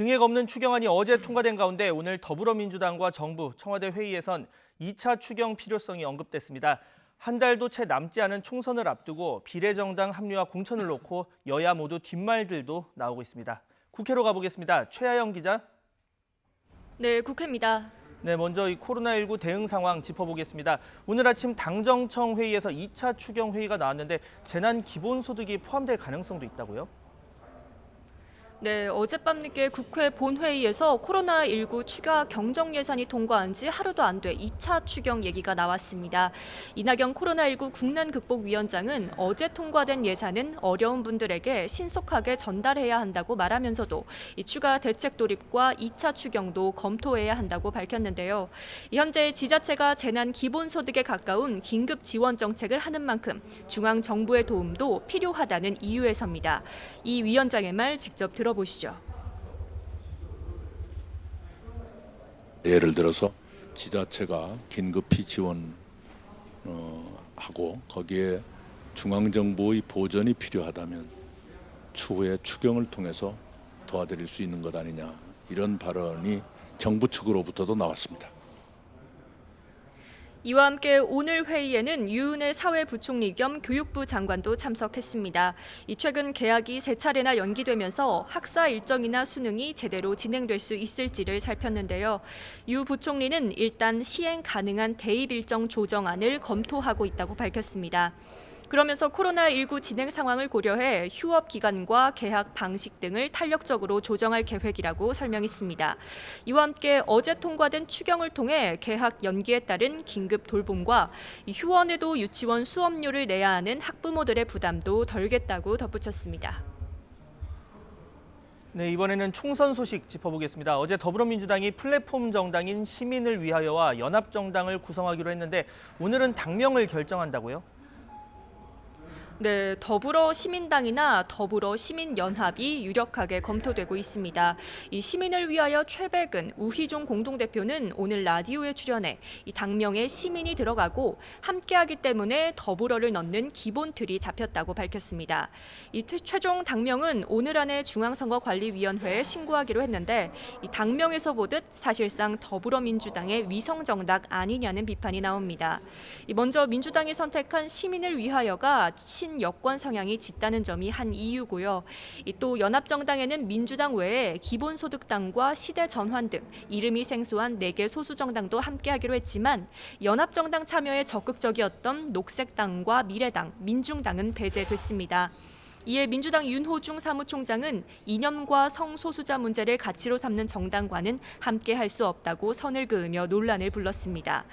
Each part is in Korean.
증액 없는 추경안이 어제 통과된 가운데 오늘 더불어민주당과 정부, 청와대 회의에선 2차 추경 필요성이 언급됐습니다. 한 달도 채 남지 않은 총선을 앞두고 비례정당 합류와 공천을 놓고 여야 모두 뒷말들도 나오고 있습니다. 국회로 가보겠습니다. 최하영 기자. 네, 국회입니다. 네, 먼저 이 코로나19 대응 상황 짚어보겠습니다. 오늘 아침 당정청 회의에서 2차 추경 회의가 나왔는데 재난 기본소득이 포함될 가능성도 있다고요? 네, 어젯밤 늦게 국회 본회의에서 코로나19 추가 경정 예산이 통과한 지 하루도 안 돼 2차 추경 얘기가 나왔습니다. 이낙연 코로나19 국난극복위원장은 어제 통과된 예산은 어려운 분들에게 신속하게 전달해야 한다고 말하면서도 이 추가 대책 도입과 2차 추경도 검토해야 한다고 밝혔는데요. 현재 지자체가 재난 기본소득에 가까운 긴급 지원 정책을 하는 만큼 중앙정부의 도움도 필요하다는 이유에서입니다. 이 위원장의 말 직접 들어보시죠. 예를 들어서 지자체가 긴급히 지원하고 거기에 중앙정부의 보전이 필요하다면 추후에 추경을 통해서 도와드릴 수 있는 것 아니냐, 이런 발언이 정부 측으로부터도 나왔습니다. 이와 함께 오늘 회의에는 유은혜 사회부총리 겸 교육부 장관도 참석했습니다. 최근 개학이 세 차례나 연기되면서 학사 일정이나 수능이 제대로 진행될 수 있을지를 살폈는데요. 유 부총리는 일단 시행 가능한 대입 일정 조정안을 검토하고 있다고 밝혔습니다. 그러면서 코로나19 진행 상황을 고려해 휴업 기간과 개학 방식 등을 탄력적으로 조정할 계획이라고 설명했습니다. 이와 함께 어제 통과된 추경을 통해 개학 연기에 따른 긴급 돌봄과 휴원에도 유치원 수업료를 내야 하는 학부모들의 부담도 덜겠다고 덧붙였습니다. 네, 이번에는 총선 소식 짚어보겠습니다. 어제 더불어민주당이 플랫폼 정당인 시민을 위하여와 연합정당을 구성하기로 했는데 오늘은 당명을 결정한다고요? 네, 더불어시민당이나 더불어시민연합이 유력하게 검토되고 있습니다. 이 시민을 위하여 최백은 우희종 공동대표는 오늘 라디오에 출연해 이 당명에 시민이 들어가고 함께하기 때문에 더불어를 넣는 기본 틀이 잡혔다고 밝혔습니다. 이 최종 당명은 오늘 안에 중앙선거관리위원회에 신고하기로 했는데 이 당명에서 보듯 사실상 더불어민주당의 위성정당 아니냐는 비판이 나옵니다. 먼저 민주당이 선택한 시민을 위하여가 여권 성향이 짙다는 점이 한 이유고요. 또 연합정당에는 민주당 외에 기본소득당과 시대전환 등 이름이 생소한 4개 소수정당도 함께하기로 했지만 연합정당 참여에 적극적이었던 녹색당과 미래당, 민중당은 배제됐습니다. 이에 민주당 윤호중 사무총장은 이념과 성소수자 문제를 가치로 삼는 정당과는 함께할 수 없다고 선을 그으며 논란을 불렀습니다.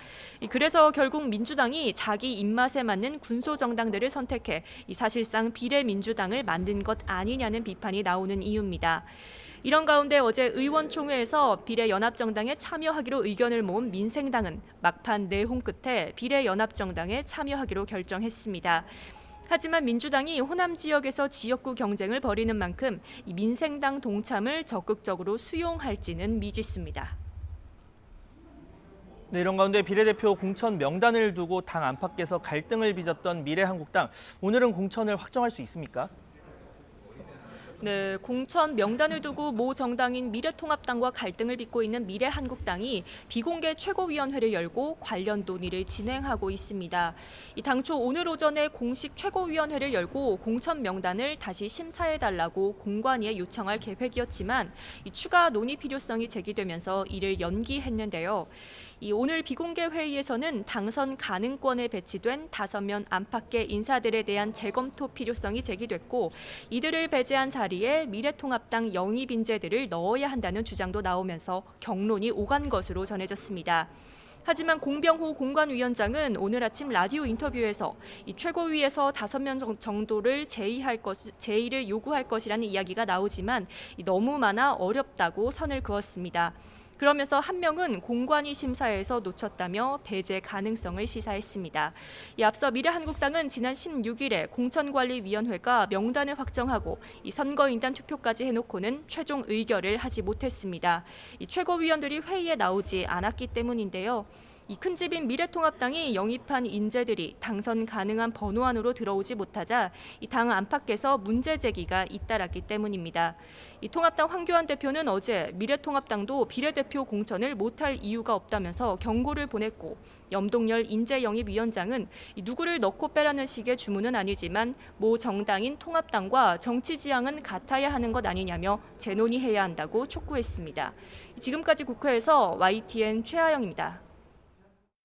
그래서 결국 민주당이 자기 입맛에 맞는 군소정당들을 선택해 사실상 비례민주당을 만든 것 아니냐는 비판이 나오는 이유입니다. 이런 가운데 어제 의원총회에서 비례연합정당에 참여하기로 의견을 모은 민생당은 막판 내홍 끝에 비례연합정당에 참여하기로 결정했습니다. 하지만 민주당이 호남 지역에서 지역구 경쟁을 벌이는 만큼 민생당 동참을 적극적으로 수용할지는 미지수입니다. 네, 이런 가운데 비례대표 공천 명단을 두고 당 안팎에서 갈등을 빚었던 미래한국당, 오늘은 공천을 확정할 수 있습니까? 네, 공천 명단을 두고 모 정당인 미래통합당과 갈등을 빚고 있는 미래한국당이 비공개 최고위원회를 열고 관련 논의를 진행하고 있습니다. 당초 오늘 오전에 공식 최고위원회를 열고 공천 명단을 다시 심사해달라고 공관위에 요청할 계획이었지만 추가 논의 필요성이 제기되면서 이를 연기했는데요. 오늘 비공개 회의에서는 당선 가능권에 배치된 5명 안팎의 인사들에 대한 재검토 필요성이 제기됐고 이들을 배제한 자리에 미래통합당 영입 인재들을 넣어야 한다는 주장도 나오면서 격론이 오간 것으로 전해졌습니다. 하지만 공병호 공관위원장은 오늘 아침 라디오 인터뷰에서 최고위에서 5명 정도를 제의를 요구할 것이라는 이야기가 나오지만 너무 많아 어렵다고 선을 그었습니다. 그러면서 한 명은 공관위 심사에서 놓쳤다며 배제 가능성을 시사했습니다. 앞서 미래한국당은 지난 16일에 공천관리위원회가 명단을 확정하고 선거인단 투표까지 해놓고는 최종 의결을 하지 못했습니다. 최고위원들이 회의에 나오지 않았기 때문인데요. 이 큰 집인 미래통합당이 영입한 인재들이 당선 가능한 번호 안으로 들어오지 못하자 이 당 안팎에서 문제 제기가 잇따랐기 때문입니다. 이 통합당 황교안 대표는 어제 미래통합당도 비례대표 공천을 못할 이유가 없다면서 경고를 보냈고, 염동열 인재영입위원장은 누구를 넣고 빼라는 식의 주문은 아니지만 모 정당인 통합당과 정치 지향은 같아야 하는 것 아니냐며 재논의해야 한다고 촉구했습니다. 지금까지 국회에서 YTN 최하영입니다.